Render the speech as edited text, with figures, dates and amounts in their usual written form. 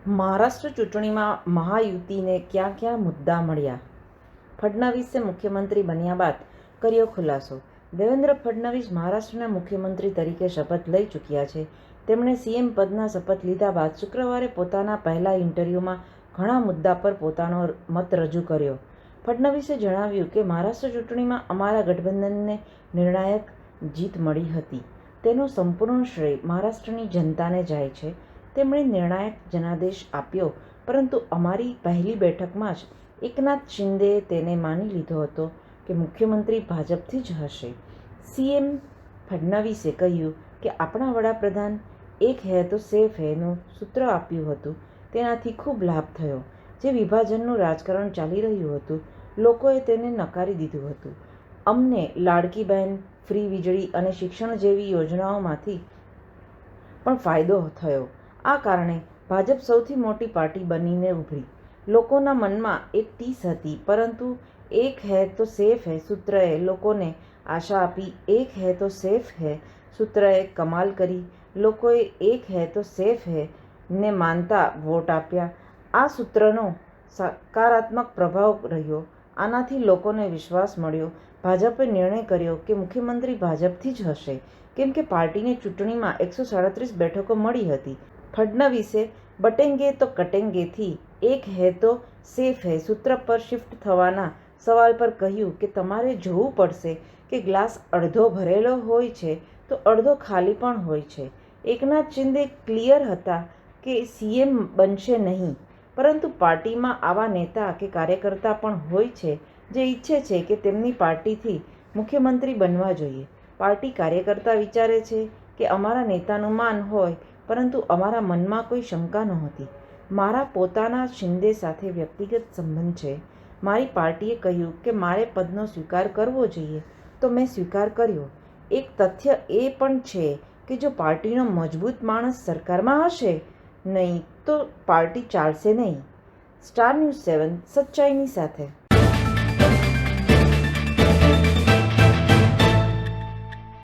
મહારાષ્ટ્ર ચૂંટણીમાં મહાયુતિને ક્યાં ક્યાં મુદ્દા મળ્યા? ફડણવીસે મુખ્યમંત્રી બન્યા બાદ કર્યો ખુલાસો. દેવેન્દ્ર ફડણવીસ મહારાષ્ટ્રના મુખ્યમંત્રી તરીકે શપથ લઈ ચૂક્યા છે. તેમણે સીએમ પદના શપથ લીધા બાદ શુક્રવારે પોતાના પહેલા ઇન્ટરવ્યૂમાં ઘણા મુદ્દા પર પોતાનો મત રજૂ કર્યો. ફડણવીસે જણાવ્યું કે મહારાષ્ટ્ર ચૂંટણીમાં અમારા ગઠબંધનને નિર્ણાયક જીત મળી હતી. તેનો સંપૂર્ણ શ્રેય મહારાષ્ટ્રની જનતાને જાય છે. તેમણે નિર્ણાયક જનાદેશ આપ્યો, પરંતુ અમારી પહેલી બેઠકમાં જ એકનાથ શિંદેએ તેને માની લીધો હતો કે મુખ્યમંત્રી ભાજપથી જ હશે. સીએમ ફડણવીસે કહ્યું કે આપણા વડાપ્રધાન એક હૈ તો સેફ હૈનું સૂત્ર આપ્યું હતું, તેનાથી ખૂબ લાભ થયો. જે વિભાજનનું રાજકારણ ચાલી રહ્યું હતું, લોકોએ તેને નકારી દીધું હતું. અમને લાડકી બહેન, ફ્રી વીજળી અને શિક્ષણ જેવી યોજનાઓમાંથી પણ ફાયદો થયો. આ કારણે ભાજપ સૌથી મોટી પાર્ટી બનીને ઉભરી. લોકોના મનમાં એક ટીસ હતી, પરંતુ એક હૈ તો સેફ હૈ સૂત્રએ લોકોને આશા આપી. એક હૈ તો સેફ હૈ સૂત્રએ કમાલ કરી. લોકોએ એક હૈ તો સેફ હૈ ને માનતા વોટ આપ્યા. આ સૂત્રનો સકારાત્મક પ્રભાવ રહ્યો. આનાથી લોકોને વિશ્વાસ મળ્યો. ભાજપે નિર્ણય કર્યો કે મુખ્યમંત્રી ભાજપથી જ હશે, કેમ કે પાર્ટીને ચૂંટણીમાં 137 બેઠકો મળી હતી. ફડણવીસે બટેંગે તો કટેંગેથી એક હૈ તો સેફ હૈ સૂત્ર પર શિફ્ટ થવાના સવાલ પર કહ્યું કે તમારે જોવું પડશે કે ગ્લાસ અડધો ભરેલો હોય છે તો અડધો ખાલી પણ હોય છે. એકનાથ શિંદે ક્લિયર હતા કે સીએમ બનશે નહીં, પરંતુ પાર્ટીમાં આવા નેતા કે કાર્યકર્તા પણ હોય છે જે ઈચ્છે છે કે તેમની પાર્ટીથી મુખ્યમંત્રી બનવા જોઈએ. પાર્ટી કાર્યકર્તા વિચારે છે કે અમારા નેતાનું માન હોય, પરંતુ અમારા મનમાં કોઈ શંકા નહોતી. મારા પોતાના શિંદે સાથે વ્યક્તિગત સંબંધ છે. મારી પાર્ટીએ કહ્યું કે મારે પદનો સ્વીકાર કરવો જોઈએ, તો મેં સ્વીકાર કર્યો. એક તથ્ય એ પણ છે કે જો પાર્ટીનો મજબૂત માણસ સરકારમાં હશે નહીં તો પાર્ટી ચાલશે નહીં. સ્ટાર ન્યૂઝ 7 સચ્ચાઈની સાથે.